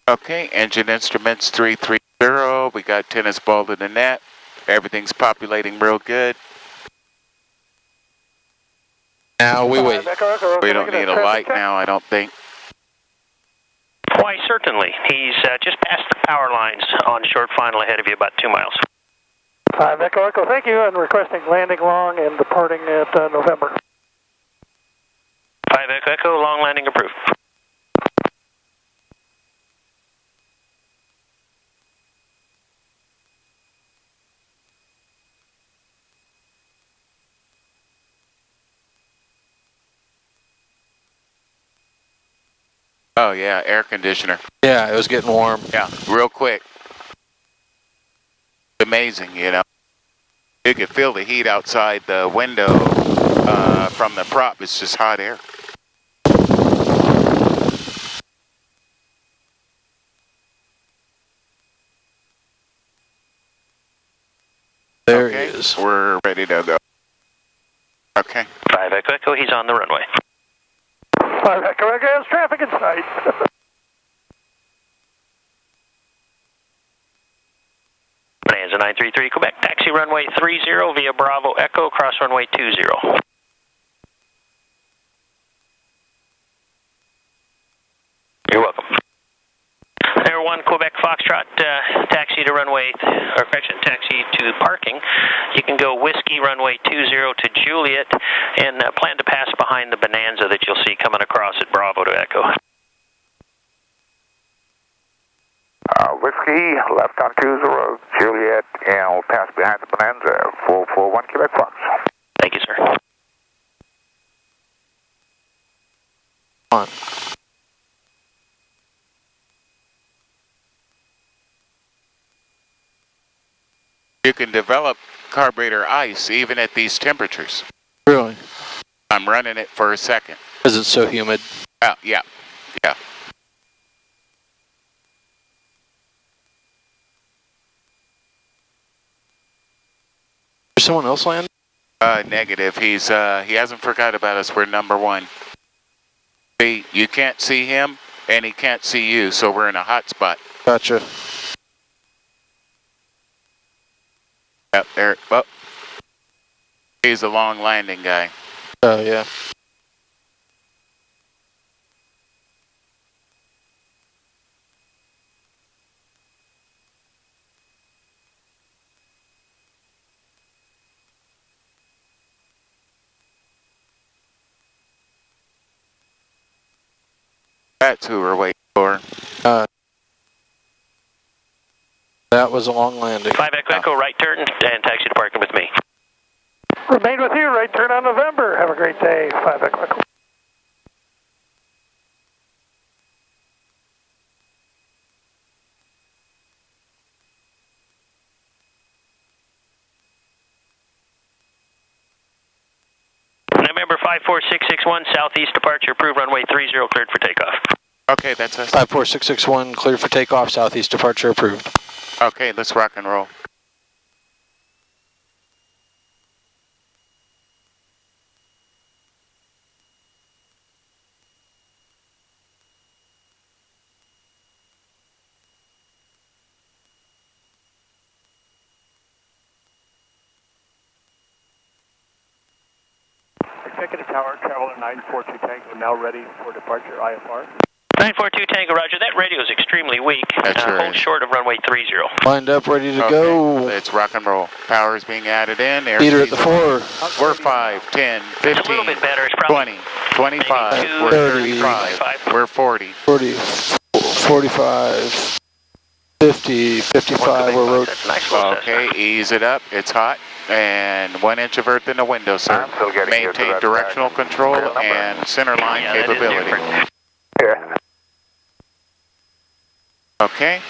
Okay, engine instruments 330. We got tennis ball in the net. Everything's populating real good. Now we wait. We don't need a light now, I don't think. Why, certainly. He's just past the power lines on short final ahead of you, about 2 miles. 5 Echo Echo, thank you, and requesting landing long and departing at November. 5 Echo Echo, long landing approved. Oh yeah, air conditioner. Yeah, it was getting warm. Yeah, real quick. Amazing, you know. You could feel the heat outside the window from the prop. It's just hot air. There okay, he is. We're ready to go. Okay. 5 Echo Echo, he's on the runway. 5 Echo Echo, there's traffic in sight. Bonanza 933, Quebec, taxi runway 30 via Bravo Echo, cross runway 20. You're welcome. Air 1 Quebec Foxtrot, taxi to runway, or correction, taxi to parking. You can go Whiskey runway 20 to Juliet and plan to pass behind the Bonanza that you'll see coming across at Bravo to Echo. Whiskey, left on 20, Juliet, and we'll pass behind the Bonanza, 441 Quebec Fox. Thank you, sir. On. You can develop carburetor ice even at these temperatures. Really? I'm running it for a second. Because it's so humid. Yeah. There's someone else landing? Negative. He hasn't forgot about us. We're number one. See, you can't see him, and he can't see you, so we're in a hot spot. Gotcha. Yep, there. Oh. He's a long landing guy. Oh, yeah. That's who we're waiting for. That was a long landing. 5 Echo Echo, right turn, and taxi to parking with me. Remain with you, right turn on November. Have a great day, 5 Echo Echo. November 54661, southeast departure approved, runway 30, cleared for takeoff. Okay, that's us. 54661, clear for takeoff, southeast departure approved. Okay, let's rock and roll. Executive Tower, Traveler 942 Tango, now ready for departure, IFR. 942 Tango, roger. That radio is extremely weak. Hold short of runway 30. Lined up, ready to go. Let's rock and roll. Power is being added in. Leader at the 4. We're 5, 10, 15, It's a little bit better. It's probably 20, 25, we're 35, we're 40. 40, 45, 50, 55, we're road. Nice Okay, ease it up. It's hot. And 1 inch of earth in the window, sir. Maintain directional control and center line capability. Yeah. Okay.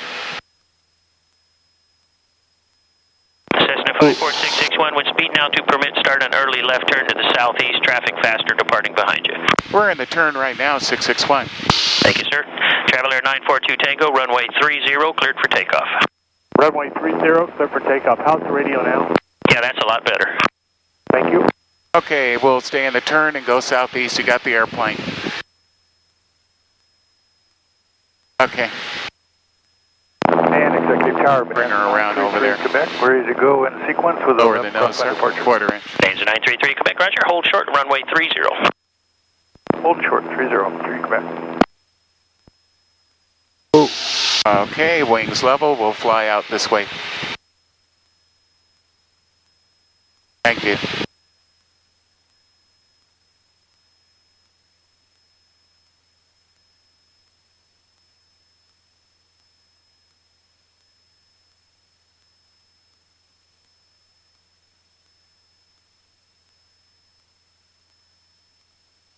Cessna 54661 with speed now to permit start an early left turn to the southeast. Traffic faster departing behind you. We're in the turn right now, 661. Thank you, sir. Traveler 942 Tango, runway 30, cleared for takeoff. Runway 30, clear for takeoff. How's the radio now? Yeah, that's a lot better. Thank you. Okay, we'll stay in the turn and go southeast. You got the airplane. Okay. Tower, bring her around over there. Quebec, ready to go in sequence with Lower the nose, sir. Quarter inch. Danger 933 Quebec, roger. Hold short, runway 30. Hold short, 30, Quebec. Okay, wings level. We'll fly out this way. Thank you.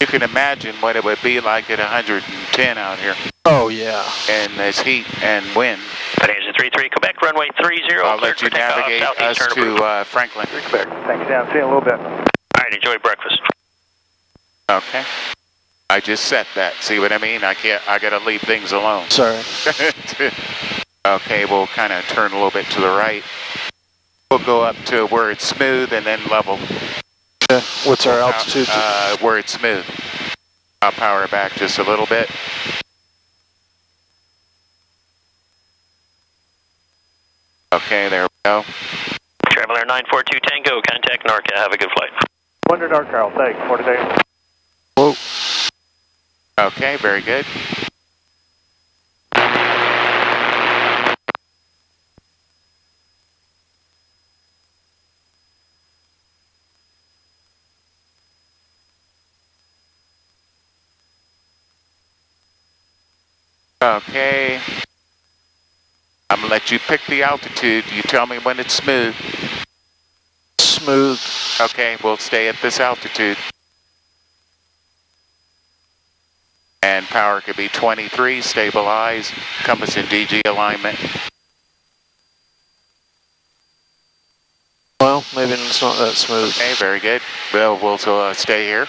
You can imagine what it would be like at 110 out here. Oh, yeah. And this heat and wind. Danger 33 Quebec, runway 30. I'll let you navigate us to Franklin. Quebec. Thanks, Dan. See you in a little bit. All right, enjoy breakfast. Okay. I just set that. See what I mean? I gotta leave things alone. Sorry. Okay, we'll kind of turn a little bit to the right. We'll go up to where it's smooth and then level. Okay. What's our altitude? Where it's smooth. I'll power back just a little bit. Okay, there we go. Traveler 942 Tango, contact NORCA. Have a good flight. Wonder Dark Carl, thanks. For today. Whoa. Okay, very good. Okay. I'm gonna let you pick the altitude. You tell me when it's smooth. Smooth. Okay, we'll stay at this altitude. And power could be 23, stabilize, compass and DG alignment. Well, maybe it's not that smooth. Okay, very good. Well, we'll stay here.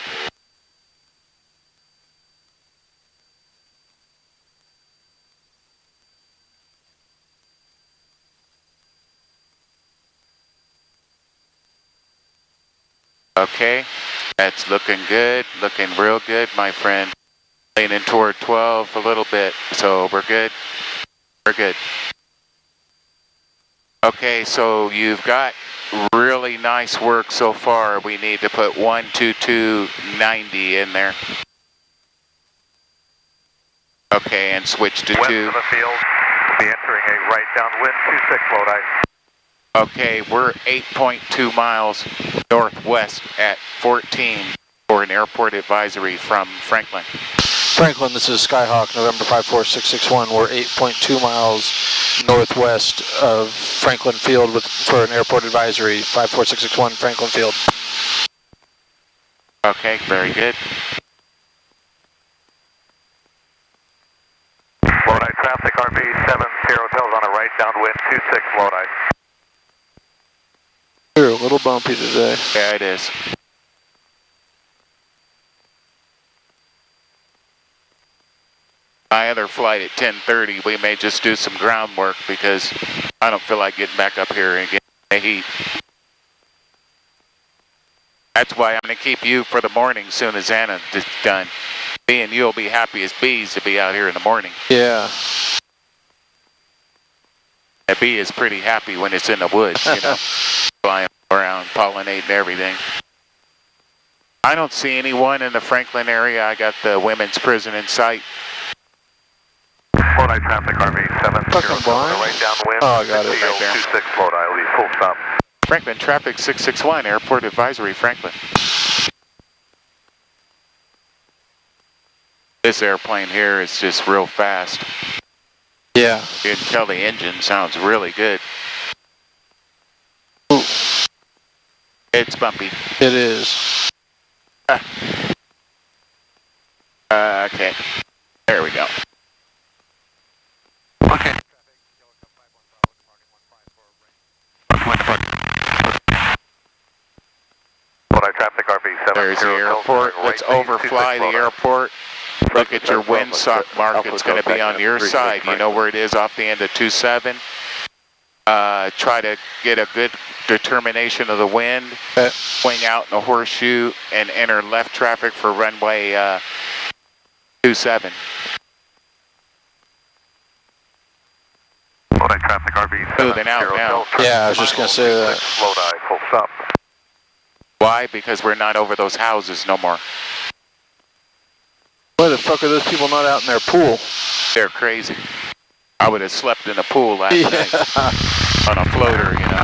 Okay, that's looking good, looking real good, my friend. Leaning toward 12 a little bit, so we're good. We're good. Okay, so you've got really nice work so far. We need to put 12290 in there. Okay, and switch to 2. West of the field, be entering a right downwind, 26 Lodi. Okay, we're 8.2 miles northwest at 14 for an airport advisory from Franklin. Franklin, this is Skyhawk, November 54661. We're 8.2 miles northwest of Franklin Field for an airport advisory, 54661 Franklin Field. Okay, very good. Lodi traffic, RV 70 Hotels on a right downwind, 26 Lodi. You're a little bumpy today. Yeah, it is. My other flight at 10:30, we may just do some groundwork because I don't feel like getting back up here and getting the heat. That's why I'm going to keep you for the morning soon as Anna is done. Me and you'll be happy as bees to be out here in the morning. Yeah. A bee is pretty happy when it's in the woods, you know, flying around, pollinating everything. I don't see anyone in the Franklin area. I got the women's prison in sight. Lodi traffic, RV 70 Hotels on a right downwind. Oh, I got it right there. 26 Lodi, I'll leave full stop. Franklin traffic 661, airport advisory, Franklin. This airplane here is just real fast. Yeah. You can tell the engine sounds really good. Ooh. It's bumpy. It is. Okay. There we go. Okay. Lodi traffic, RV 70 There's the airport. Let's overfly the airport. Look at your windsock mark. It's going to be on your side. You know where it is off the end of 27. Try to get a good determination of the wind. Swing out in a horseshoe and enter left traffic for runway 27. Lodi Lodi traffic, RV. Moving out now. Yeah, I was just gonna say that. Lodi, full stop. Why? Because we're not over those houses no more. Why the fuck are those people not out in their pool? They're crazy. I would have slept in a pool last night on a floater, you know.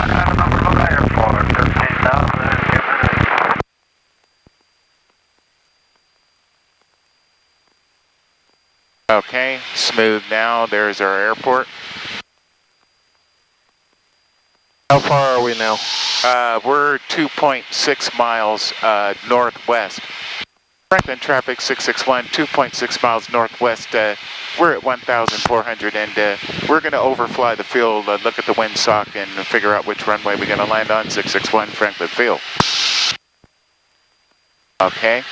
Okay, smooth now. There's our airport. How far are we now? We're 2.6 miles northwest. Franklin traffic 661, 2.6 miles northwest. We're at 1,400 and we're going to overfly the field, look at the windsock and figure out which runway we're going to land on, 661 Franklin Field. Okay.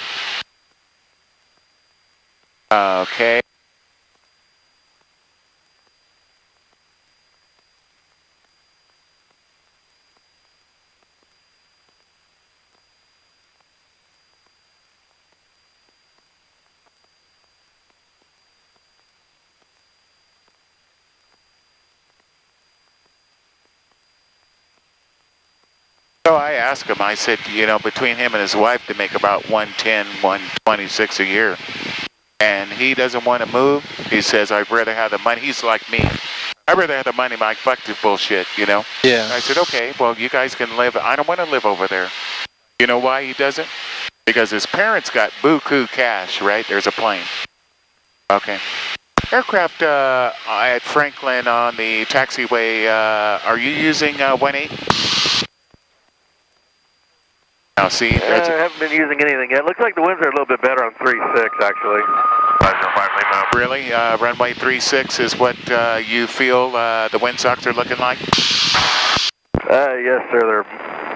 Okay. So I asked him, I said, you know, between him and his wife to make about 110, 126 a year. And he doesn't want to move. He says, I'd rather have the money. He's like me. I'd rather have the money, Mike. Fuck this bullshit, you know? Yeah. I said, okay, well, you guys can live. I don't want to live over there. You know why he doesn't? Because his parents got buku cash, right? There's a plane. Okay. Aircraft at Franklin on the taxiway, are you using 18? Now, see, I haven't been using anything yet. Looks like the winds are a little bit better on 3-6, actually. 505 Lima. really? Runway 36 is what you feel the windsocks are looking like? Yes, sir.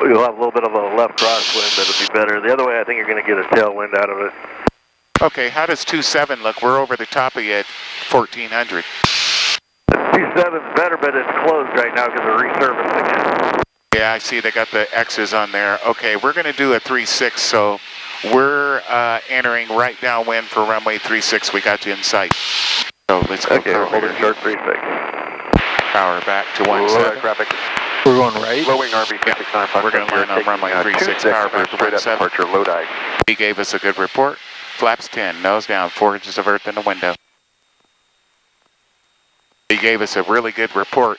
You'll have a little bit of a left crosswind that'll be better. The other way, I think you're going to get a tailwind out of it. Okay, how does 27 look? We're over the top of you at 1400. 27's better, but it's closed right now because of resurfacing it. Yeah, I see they got the X's on there. Okay, we're going to do a 36, so we're entering right downwind for runway 36. We got you in sight. So let's go. Okay, we're holding short 36. Power back to 17. Traffic. We're going right? Low wing RV 369. We're going to land on runway 36, power back to 17. Departure, Lodi. He gave us a good report. Flaps 10, nose down, 4 inches of earth in the window. He gave us a really good report.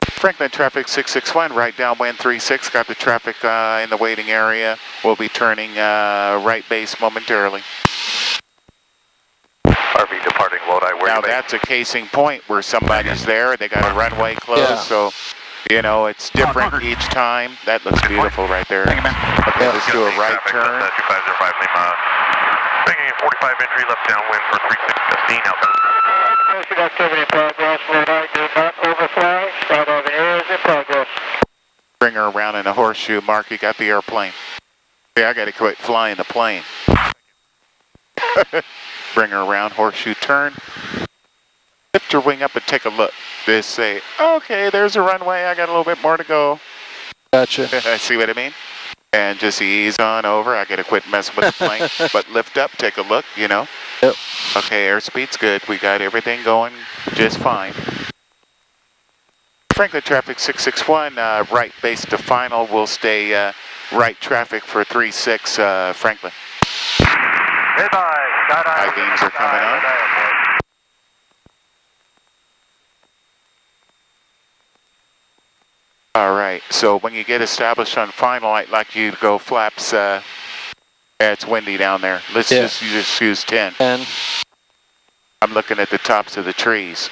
Franklin traffic 661, right downwind 36, got the traffic in the waiting area. We'll be turning right base momentarily. RV departing Lodi. Now that's a casing point where somebody's there, they got a runway closed, so you know, it's different each time. That looks beautiful right there. Okay, let's do a right turn. 2505 Lima. Taking 45 entry left downwind for 3615 out there. Activity in progress. Lodi, do not overfly. Skydiving air is in progress. Bring her around in a horseshoe. Mark, you got the airplane. See, I got to quit flying the plane. Bring her around, horseshoe turn. Lift your wing up and take a look. Just say, okay, there's a runway. I got a little bit more to go. Gotcha. See what I mean? And just ease on over. I got to quit messing with the plane. But lift up, take a look, you know. Yep. Okay, airspeed's good. We got everything going just fine. Franklin traffic 661, right base to final. We'll stay right traffic for 36 Franklin. Goodbye. High beams are coming on. All right, so when you get established on final, I'd like you to go flaps. It's windy down there. Let's just use 10. 10. I'm looking at the tops of the trees.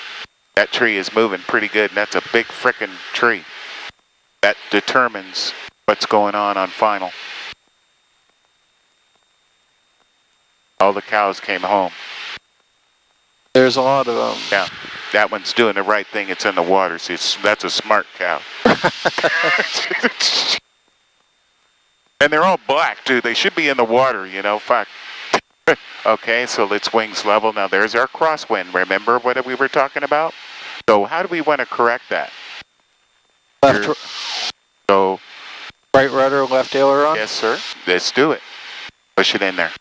That tree is moving pretty good, and that's a big frickin' tree. That determines what's going on final. All the cows came home. There's a lot of them. Yeah, that one's doing the right thing. It's in the water. See, that's a smart cow. And they're all black, too. They should be in the water, you know. Fuck. Okay, so let's wings level. Now, there's our crosswind. Remember what we were talking about? So how do we want to correct that? Left, So, right rudder, left aileron? yes, sir. Let's do it. Push it in there.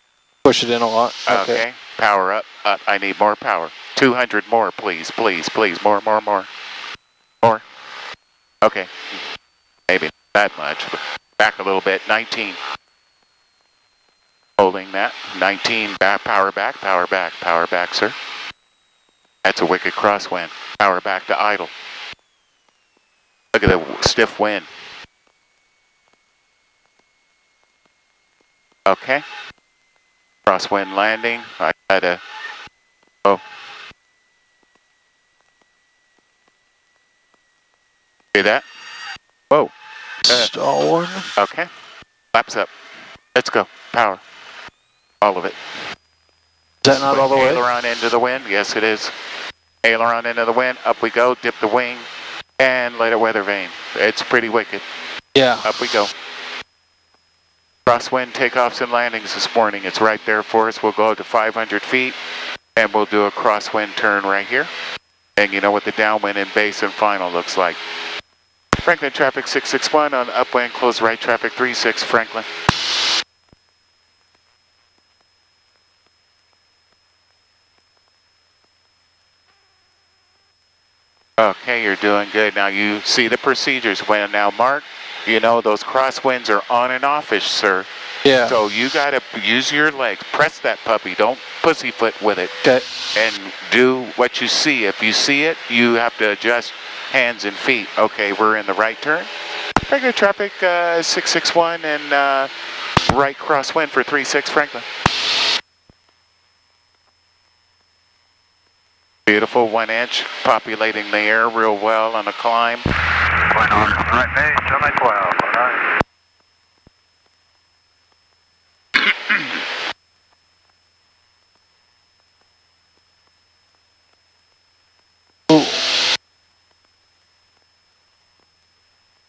Push it in a lot. Okay. Power up. Up. I need more power. 200 more, please, please, please. More. More. Okay. Maybe not that much, but back a little bit. 19. Holding that. 19. Power back, sir. That's a wicked crosswind. Power back to idle. Look at the stiff wind. Okay. Crosswind landing. I had a... Oh. See that? Whoa. Stall warning. Okay. Flaps up. Let's go. Power. All of it. Is that not all the way? Aileron into the wind. Yes, it is. Aileron into the wind. Up we go. Dip the wing. And let it weather vane. It's pretty wicked. Yeah. Up we go. Crosswind takeoffs and landings this morning. It's right there for us. We'll go up to 500 feet. And we'll do a crosswind turn right here. And you know what the downwind and base and final looks like. Franklin traffic 661 on upwind, close right traffic 36 Franklin. Okay, you're doing good. Now you see the procedures. When now, Mark, you know those crosswinds are on and offish, sir. Yeah. So you gotta use your legs. Press that puppy. Don't pussyfoot with it. Okay. And do what you see. If you see it, you have to adjust hands and feet. Okay, we're in the right turn. Regular traffic 661 and right crosswind for 36 Franklin. Beautiful 1 inch, populating the air real well on the climb. Going on right base, semi-12, all right.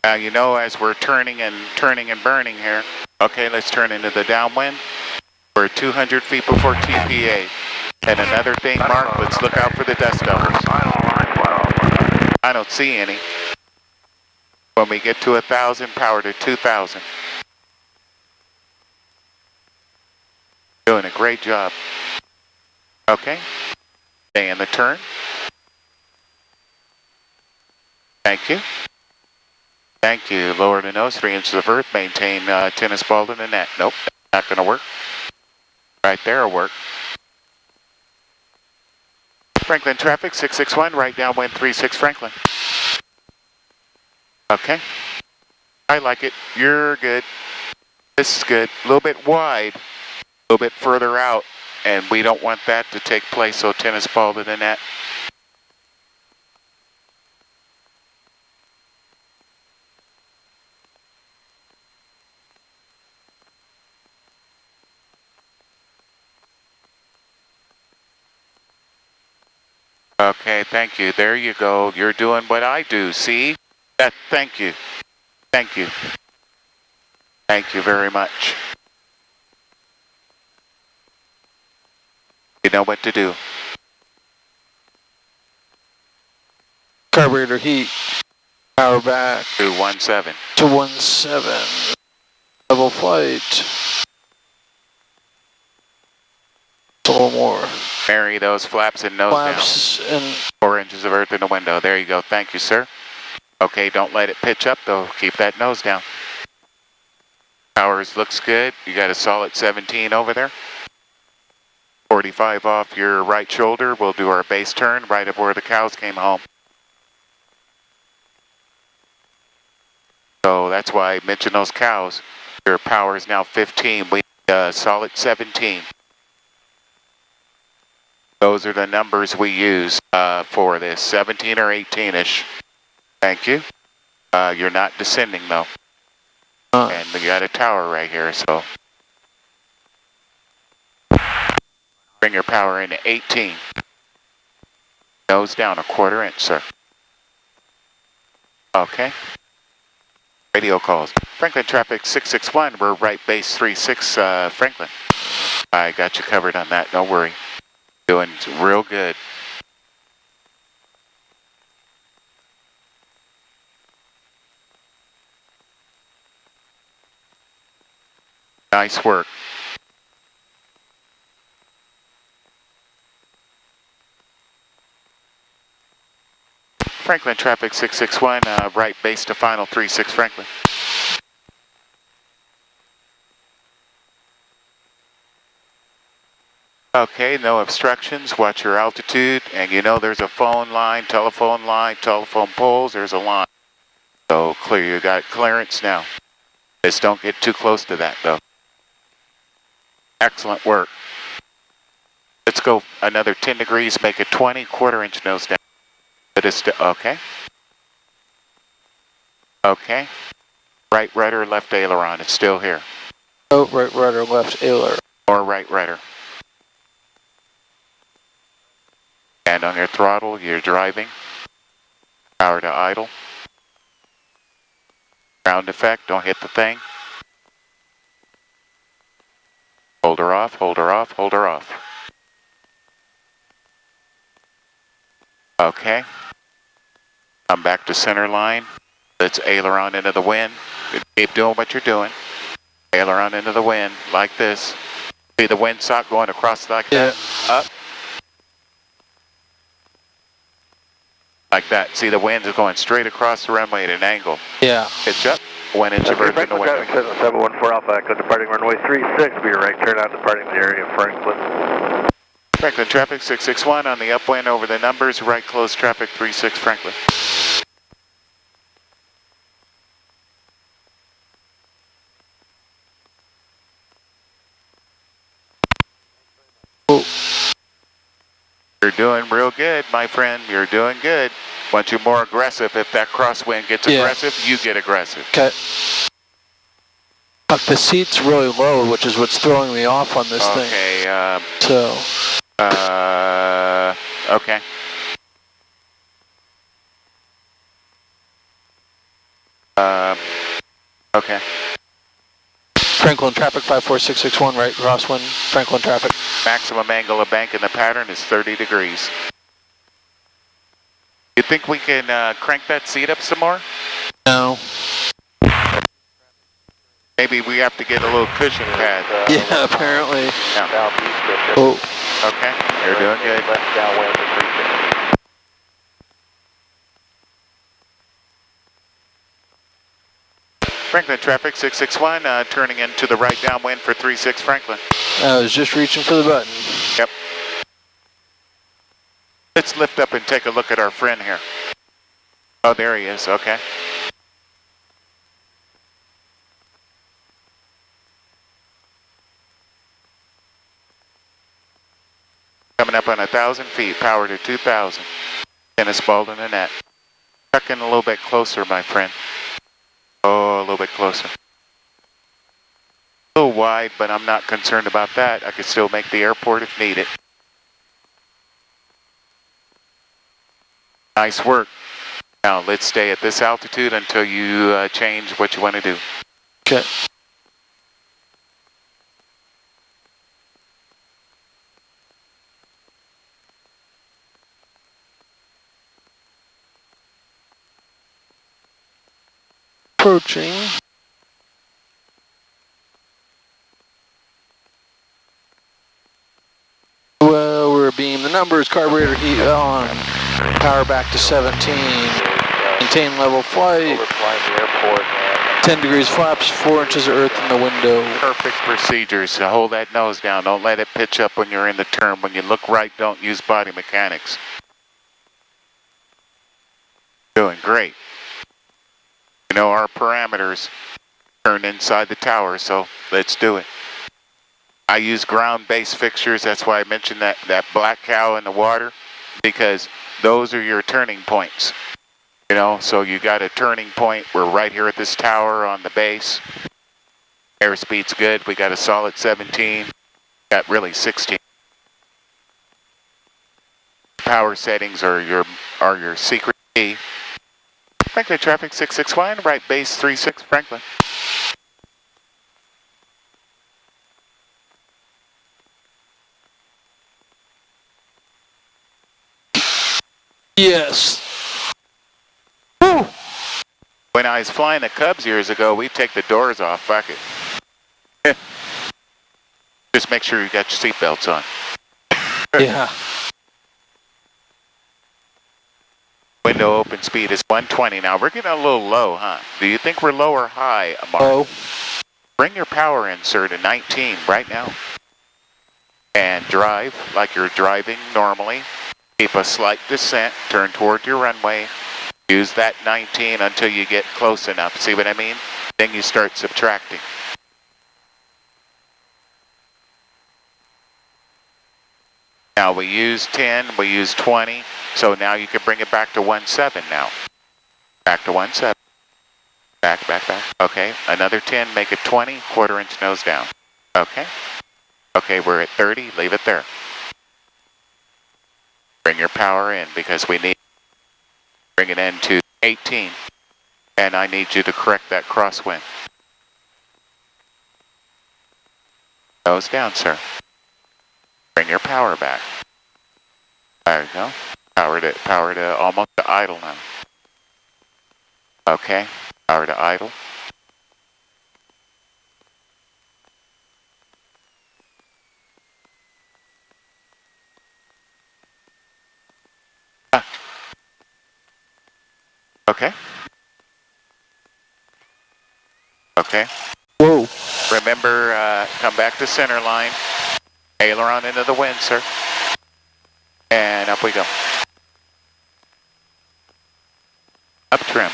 Now you know as we're turning and burning here. Okay, let's turn into the downwind. We're 200 feet before TPA. And another thing, Mark, let's look out for the dust devils. I don't see any. When we get to 1,000, power to 2,000. Doing a great job. Okay. Stay in the turn. Thank you. Thank you. Lower the nose, 3 inches of earth. Maintain tennis ball in the net. Nope, not going to work. Right there will work. Franklin traffic 661, right downwind 36 Franklin. Okay. I like it. You're good. This is good. A little bit wide, a little bit further out, and we don't want that to take place, so tennis ball to the net. Okay, thank you. There you go. You're doing what I do, see? Thank you. Thank you. Thank you very much. You know what to do. Carburetor heat. Power back. 217. 217. Level flight. A little more. Marry those flaps and nose Flaps down. and 4 inches of earth in the window. There you go. Thank you, sir. Okay, don't let it pitch up, though. Keep that nose down. Powers looks good. You got a solid 17 over there. 45 off your right shoulder. We'll do our base turn right up where the cows came home. So that's why I mentioned those cows. Your power is now 15. We need solid 17. Those are the numbers we use for this, 17 or 18-ish. Thank you. You're not descending, though. And we got a tower right here, so. Bring your power into 18. Nose down, 1/4 inch, sir. Okay. Radio calls. Franklin traffic 661, we're right base 36 Franklin. I got you covered on that, don't worry. Doing real good. Nice work. Franklin traffic 661, right base to final 36 Franklin. Okay, no obstructions, watch your altitude, and you know there's a phone line, telephone poles, there's a line. So clear, you got clearance now. Just don't get too close to that though. Excellent work. Let's go another 10 degrees, make it 20, quarter-inch nose down. But it's okay. Okay. Right rudder, left aileron, it's still here. Oh, right rudder, left aileron. Or right rudder. Hand on your throttle, you're driving. Power to idle. Ground effect, don't hit the thing. Hold her off, hold her off, hold her off. Okay. Come back to center line. Let's aileron into the wind. Keep doing what you're doing. Aileron into the wind, like this. See the windsock going across like that? Up. Like that. See the wind is going straight across the runway at an angle. Yeah. Pitch up. 1 inch of earth in the window. 714 Alpha Echo, departing runway 36, be your right turn out, departing the area of Franklin. Franklin traffic 661 on the upwind over the numbers, right close traffic 36 Franklin. You're doing real good, my friend. You're doing good. Want you more aggressive. If that crosswind gets aggressive, you get aggressive. Okay. The seat's really low, which is what's throwing me off on this thing. Okay. So. Okay. Okay. Franklin traffic 54661, right crosswind, Franklin traffic. Maximum angle of bank in the pattern is 30 degrees. You think we can crank that seat up some more? No. Maybe we have to get a little cushion pad. Yeah, apparently. Yeah. Oh. Okay, you're doing good. Franklin traffic 661, turning into the right downwind for 36 Franklin. I was just reaching for the button. Yep. Let's lift up and take a look at our friend here. Oh, there he is, okay. Coming up on 1,000 feet, power to 2,000. Dennis Baldwin and Annette. Tuck in a little bit closer, my friend. Oh, a little bit closer. A little wide, but I'm not concerned about that. I could still make the airport if needed. Nice work. Now let's stay at this altitude until you change what you want to do. Okay. Approaching. Well, we're beam. The numbers, carburetor heat on. Power back to 17. Maintain level flight. Overflying the airport, man. 10 degrees flaps, 4 inches of earth in the window. Perfect procedures. So hold that nose down. Don't let it pitch up when you're in the turn. When you look right, don't use body mechanics. Doing great. You know our parameters turn inside the tower, so let's do it. I use ground-based fixtures. That's why I mentioned that black cow in the water, because those are your turning points. You know, so you got a turning point. We're right here at this tower on the base. Airspeed's good. We got a solid 17. Got really 16. Power settings are your secret key. Franklin traffic 661, right base 36 Franklin. Yes. Woo. When I was flying the Cubs years ago, we'd take the doors off. Fuck it. Just make sure you got your seatbelts on. Yeah. Window open speed is 120. Now we're getting a little low, huh? Do you think we're low or high, Mark? Low. Bring your power in, sir, to 19 right now. And drive like you're driving normally. Keep a slight descent, turn toward your runway. Use that 19 until you get close enough. See what I mean? Then you start subtracting. Now we use 10, we use 20, so now you can bring it back to 17 now. Back to 17. Back, back, back. Okay, another 10, make it 20, quarter-inch nose down. Okay. Okay, we're at 30, leave it there. Bring your power in because we need, bring it in to 18, and I need you to correct that crosswind. Nose down, sir. Bring your power back. There you go. Power to almost to idle now. Okay, power to idle. Okay. Okay. Whoa. Remember, come back to center line. Aileron into the wind, sir. And up we go. Up trim.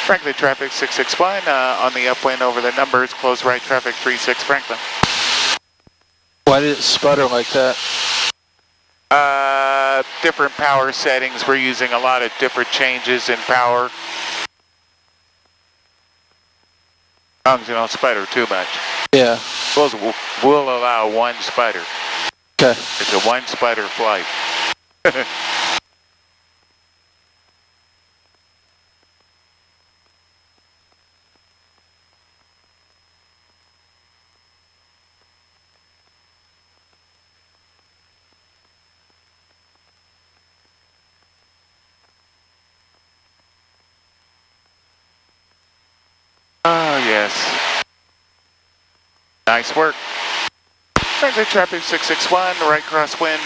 Franklin traffic 661 on the upwind over the numbers. Close right traffic 36 Franklin. Why did it sputter like that? Different power settings. We're using a lot of different changes in power. As long as you don't sputter too much. Yeah. We'll allow one sputter. Okay. It's a one sputter flight. Oh, yes. Nice work. Franklin traffic 661, right crosswind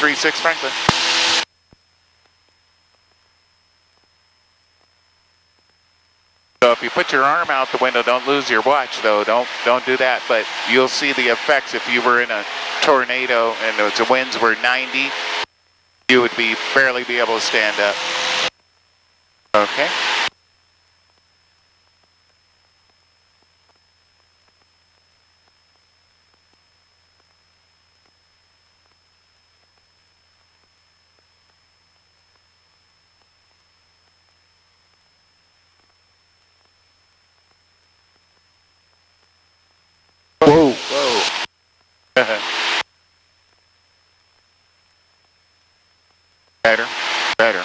36 Franklin. So if you put your arm out the window, don't lose your watch though. Don't do that. But you'll see the effects if you were in a tornado and the winds were 90. You would barely be able to stand up. Okay. Whoa. Whoa. Better. Better.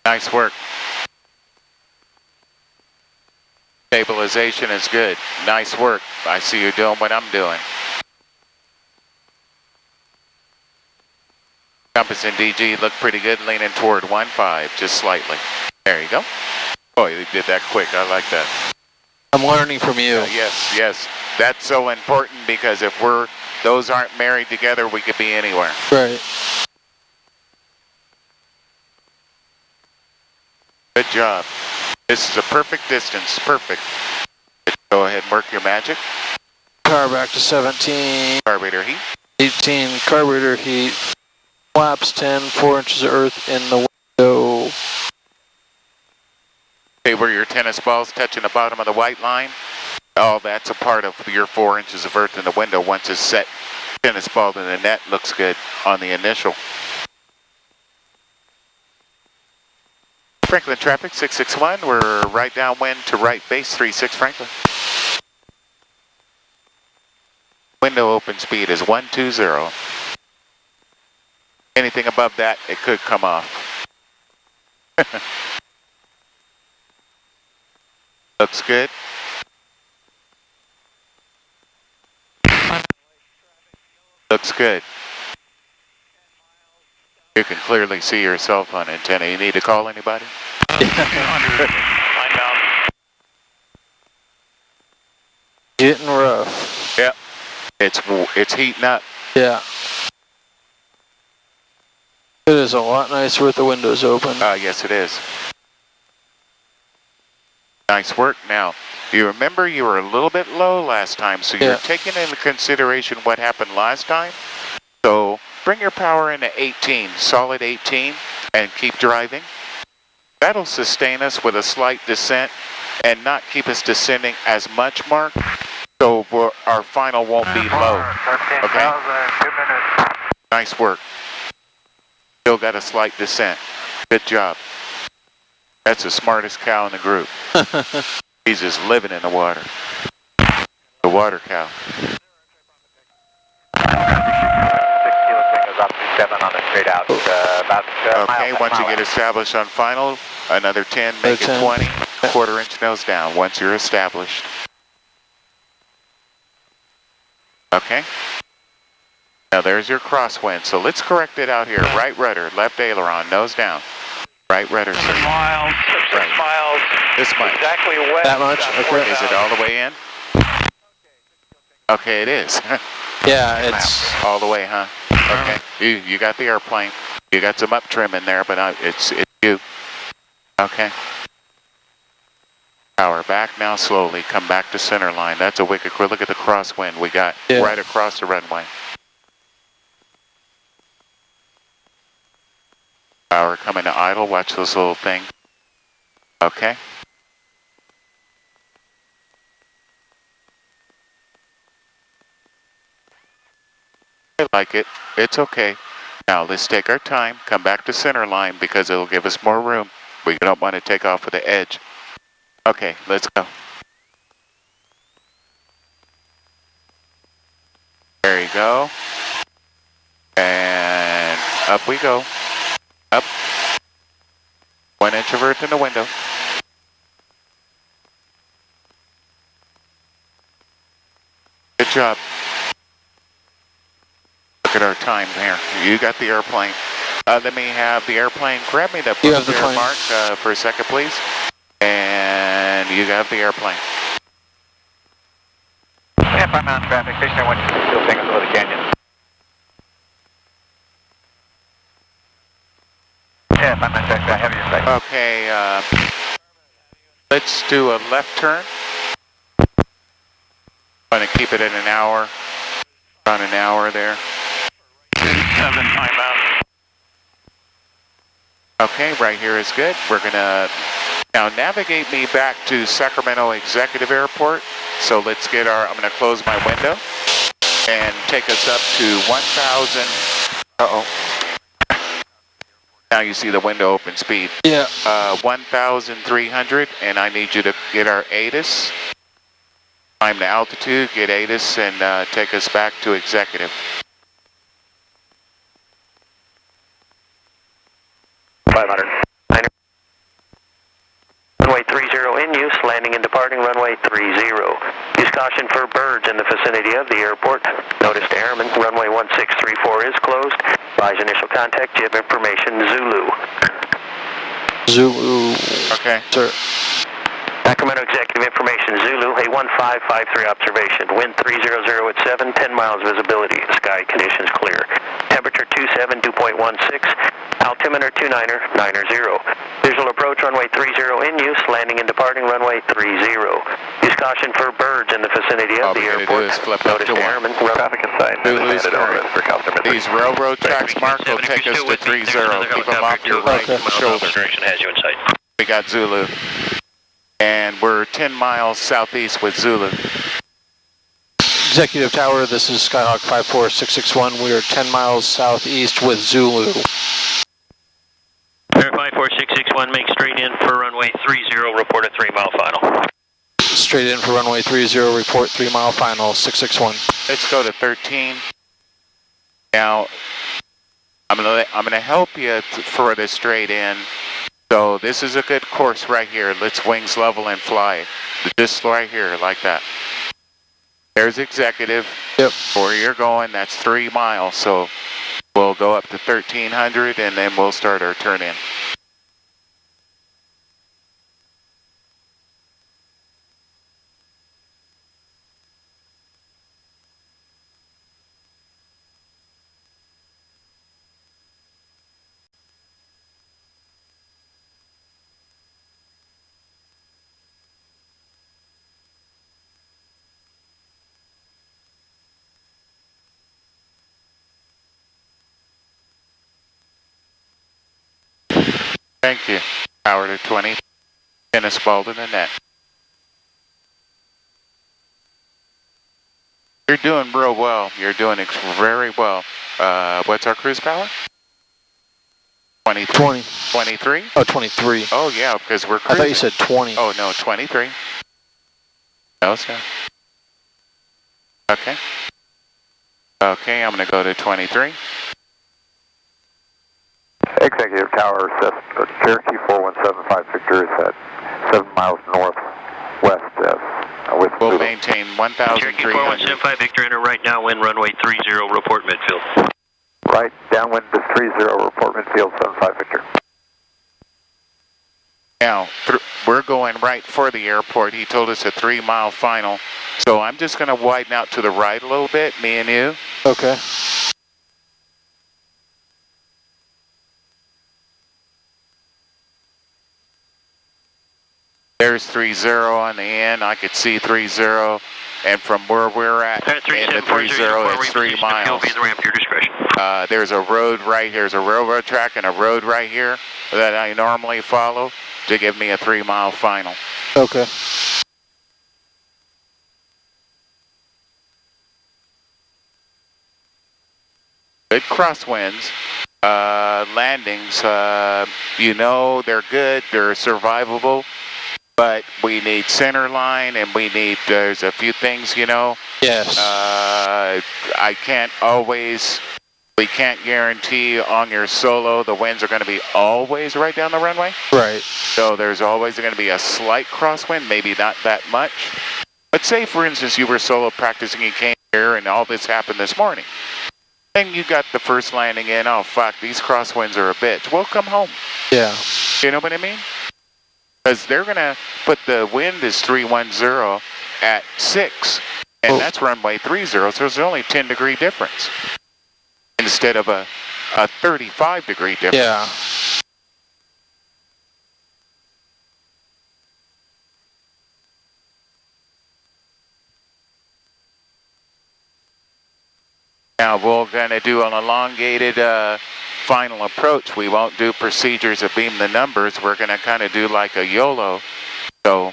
Nice work. Stabilization is good. Nice work. I see you doing what I'm doing. Compass and DG look pretty good, leaning toward 1.5, just slightly. There you go. Oh, you did that quick. I like that. I'm learning from you. Yes, yes. That's so important because if those aren't married together, we could be anywhere. Right. Good job. This is a perfect distance. Perfect. Go ahead and work your magic. Power back to 17. Carburetor heat. 18. Carburetor heat. Flaps 10. 4 inches of earth in the window. Okay, where your tennis ball's touching the bottom of the white line. Oh, that's a part of your 4 inches of earth in the window. Once it's set, tennis ball to the net looks good on the initial. Franklin traffic 661. We're right downwind to right base 36 Franklin. Window open speed is 120. Anything above that, it could come off. Looks good. Looks good. You can clearly see your cell phone antenna. You need to call anybody? Getting rough. Yep. It's heating up. Yeah. It is a lot nicer with the windows open. Yes, it is. Nice work. Now, you remember you were a little bit low last time, so you're taking into consideration what happened last time. So bring your power into 18, solid 18, and keep driving. That'll sustain us with a slight descent and not keep us descending as much, Mark. So our final won't be low. Okay? Nice work. Still got a slight descent. Good job. That's the smartest cow in the group. He's just living in the water. The water cow. 6 kilo swing is up to 7 on the straight out. Okay, once you get established on final, another 10, make it 20. Quarter-inch nose down once you're established. Okay. Now there's your crosswind. So let's correct it out here. Right rudder, left aileron, nose down. Right rudder, sir. 6 miles. 6 miles. This much. Exactly west. That much? Okay. Is it all the way in? Okay, it is. Yeah, it's all the way, huh? Okay. You got the airplane. You got some up trim in there, but it's you. Okay. Power back now slowly. Come back to center line. That's a wicked. Look at the crosswind we got right across the runway. Power coming to idle. Watch those little things. Okay. I like it. It's okay. Now let's take our time. Come back to center line because it'll give us more room. We don't want to take off with the edge. Okay, let's go. There you go. And up we go. Up. 1 inch of earth in the window. Good job. Look at our time here. You got the airplane. Let me have the airplane. Grab me the booster mark for a second, please. And you have the airplane. Yep, I'm on traffic. Station 1, still taking over the canyon. Yep, I'm on traffic. I have your sight. Okay, let's do a left turn. I'm going to keep it at an hour. Around an hour there. 7 timeout. Okay, right here is good. We're going to now navigate me back to Sacramento Executive Airport. So let's get our, I'm going to close my window and take us up to 1,000. Uh-oh. Now you see the window open speed. Yeah. 1,300, and I need you to get our ATIS. Climb to altitude, get ATIS, and take us back to Executive. Runway 30 in use, landing and departing runway 30. Use caution for birds in the vicinity of the airport. Notice to airmen, runway 1634 is closed. Advise initial contact, jib information, Zulu. Zulu. Okay. Sir. Sacramento Executive Information, Zulu, a 1553 observation. Wind 300 at 7, 10 miles visibility. Sky conditions clear. Temperature 27, dew point 16. Altimeter 2990. Visual approach runway 30 in use, landing and departing runway 30. Use caution for birds in the vicinity of the airport. Do is flip up Notice to airmen. Traffic inside. These railroad tracks, Mark, will take us to 30. Keep them off your right shoulder. Has you in sight. We got Zulu. And we're 10 miles southeast with Zulu. Executive Tower, this is Skyhawk 54661. We are 10 miles southeast with Zulu. Air 54661, make straight in for runway 30, report a 3-mile final. Straight in for runway 30, report 3-mile final, 661. Let's go to 13. Now, I'm gonna help you for the straight in. So this is a good course right here. Let's wings level and fly. Just right here, like that. There's Executive. Yep. Where you're going, that's 3 miles. So We'll go up to 1300 and then we'll start our turn in. Thank you. Power to 20. Tennis ball to the net. You're doing real well. You're doing very well. What's our cruise power? 23. 20. 23? Oh, 23. Oh, yeah, because we're I cruising. thought you said 20. Oh, no, 23. No, sir. Okay. Okay, I'm going to go to 23. Executive Tower, Cherokee 4175 Victor is at 7 miles northwest with We'll Zulu. maintain Cherokee 1,300. 4175 Victor, enter right now, wind runway 30, report midfield. Right, downwind to 30, report midfield 75 Victor. Now, we're going right for the airport. He told us a 3-mile final. So I'm just going to widen out to the right a little bit, me and you. Okay. There's 30 on the end. I could see 30. And from where we're at in the 30, it's 3 miles. Be the ramp, your discretion. There's a road right here. There's a railroad track and a road right here that I normally follow to give me a 3-mile final. Okay. Good crosswinds. Landings, you know, they're good. They're survivable. But we need center line and we need, there's a few things, you know. Yes. I can't always, we can't guarantee on your solo the winds are going to be always right down the runway. Right. So there's always going to be a slight crosswind, maybe not that much. But say, for instance, you were solo practicing, you came here and all this happened this morning. And you got the first landing in, oh fuck, these crosswinds are a bitch. Well, come home. Yeah. You know what I mean? Because they're going to put the wind is 310 at 6, and that's runway 30, so there's only a 10-degree difference instead of a 35-degree difference. Yeah. Now we're going to do an elongated final approach. We won't do procedures of beam the numbers. We're going to kind of do like a YOLO. So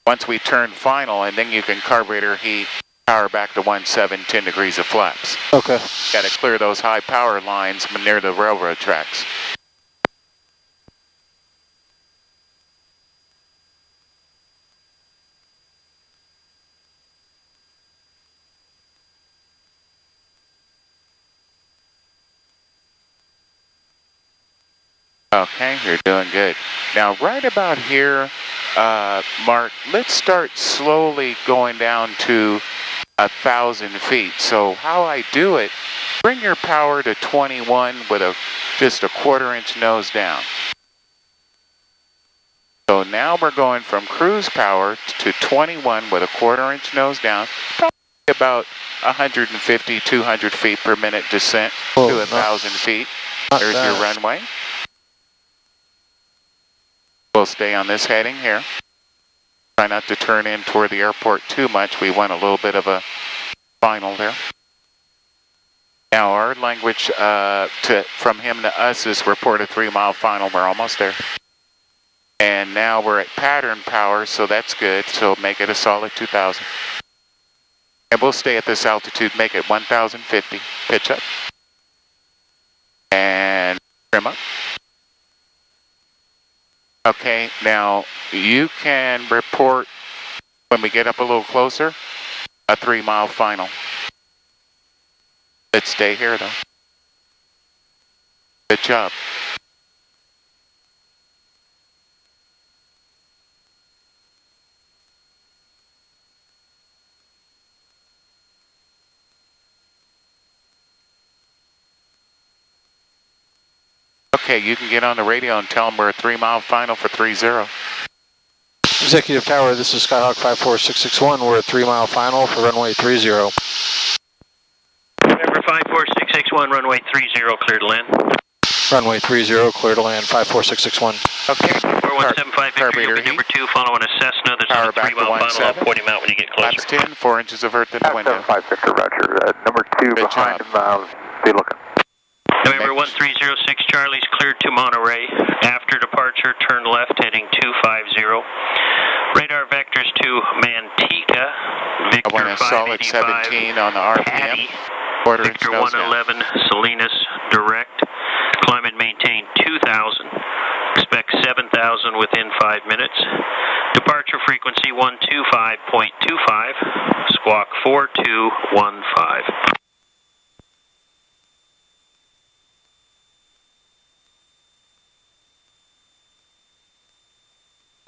once we turn final, and then you can carburetor heat, power back to 17, 10 degrees of flaps. Okay. Got to clear those high power lines near the railroad tracks. Okay, you're doing good. Now, right about here, Mark, let's start slowly going down to 1,000 feet. So how I do it, bring your power to 21 with just a 1/4 inch nose down. So now we're going from cruise power to 21 with a 1/4 inch nose down, probably about 150, 200 feet per minute descent to 1,000 feet. There's your runway. We'll stay on this heading here. Try not to turn in toward the airport too much. We want a little bit of a final there. Now our language from him to us is report a 3-mile final. We're almost there. And now we're at pattern power, so that's good. So make it a solid 2,000. And we'll stay at this altitude, make it 1,050. Pitch up. And trim up. Okay, now you can report, when we get up a little closer, a 3-mile final. Let's stay here though. Good job. Okay, you can get on the radio and tell them we're a 3-mile final for 30. Executive Tower, this is Skyhawk 54661. We're a 3-mile final for runway 30. November 54661, runway 30, clear to land. Runway 30, clear to land, 54661. Okay. 4175 Victor, you'll be number 2, following a Cessna. There's Power a back to 3-mile final. 17. I'll point him out when you get closer. Laps 10, 4 inches of earth in the window. 5 Victor, roger. Number 2 Good behind job. him, be looking. November 1306 Charlie's cleared to Monterey. After departure, turn left heading 250. Radar vectors to Manteca. I Victor want a solid 585. 17 on the RPM. Hattie. Quarter inch Victor nose down. 111 Salinas direct. Climb and maintain 2000. Expect 7000 within 5 minutes. Departure frequency 125.25. Squawk 4215.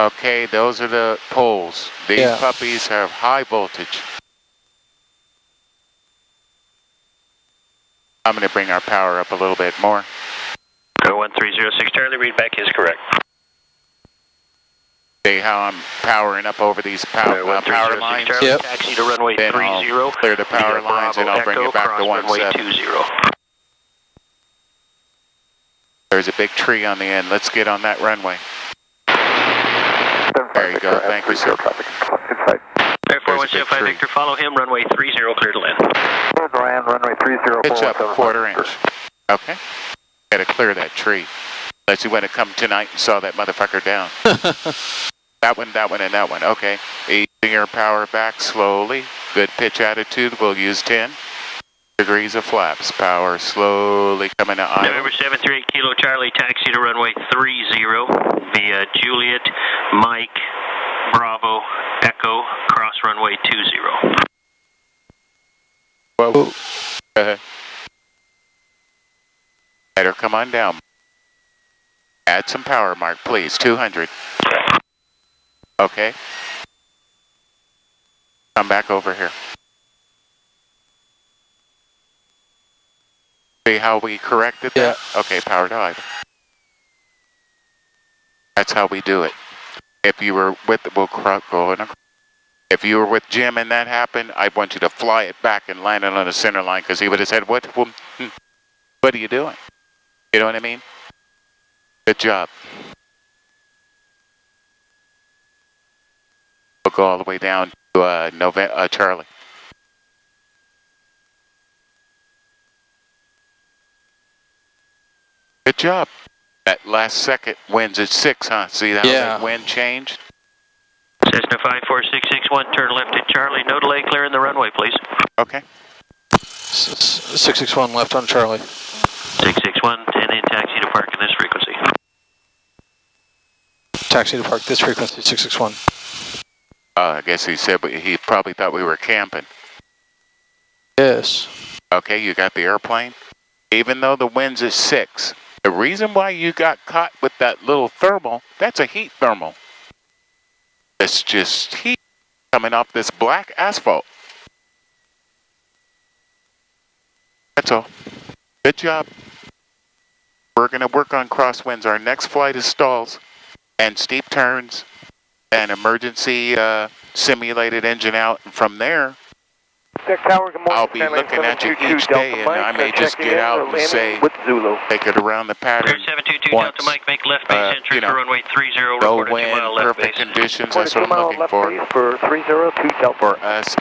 Okay, those are the poles. These Yeah. puppies have high voltage. I'm going to bring our power up a little bit more. 1306 Charlie, read back is correct. See how I'm powering up over these power lines? Charlie, Yep. taxi to runway Then 30. I'll clear the power lines and I'll bring Echo, it back to cross runway 17. 20. There's a big tree on the end. Let's get on that runway. There you go. Thank you, sir. Inside. Air There's a big 4175 tree. Victor, follow him, runway 30, clear to land. Land, runway 30. Pitch up a quarter inch. Okay. Gotta clear that tree. Unless you want to come tonight and saw that motherfucker down. That one, and that one. Okay. Easing your power back slowly. Good pitch attitude. We'll use 10 degrees of flaps. Power slowly coming to idle. November 738 Kilo Charlie, taxi to runway 30 via Juliet, Mike, Bravo, Echo, cross runway 20. Whoa. Go ahead. Better come on down. Add some power, Mark, please. 200. Okay. Come back over here. See how we corrected that? Okay, power to idle. That's how we do it. If you were with, we'll go in. If you were with Jim and that happened, I want you to fly it back and land it on the center line because he would have said, what are you doing? You know what I mean? Good job. We'll go all the way down to Charlie. Good job. That last second wind's at 6, huh? See how that wind changed? Cessna 54661, turn left at Charlie. No delay, clearing the runway, please. Okay. 661 left on Charlie. 661, 10 in, taxi to park in this frequency. Taxi to park this frequency, 661. I guess he said he probably thought we were camping. Yes. Okay, you got the airplane. Even though the wind's at 6, the reason why you got caught with that little thermal, that's a heat thermal. It's just heat coming off this black asphalt. That's all. Good job. We're going to work on crosswinds. Our next flight is stalls and steep turns and emergency simulated engine out. And from there, Tower, good morning. I'll be looking at you each day, and I may just get out and say, with Zulu. take it around the pattern. 722 Delta Mike, make left base entry for runway 30, no report a 2 wind, mile left perfect base. conditions, that's what I'm looking for. For 302 Delta. For us.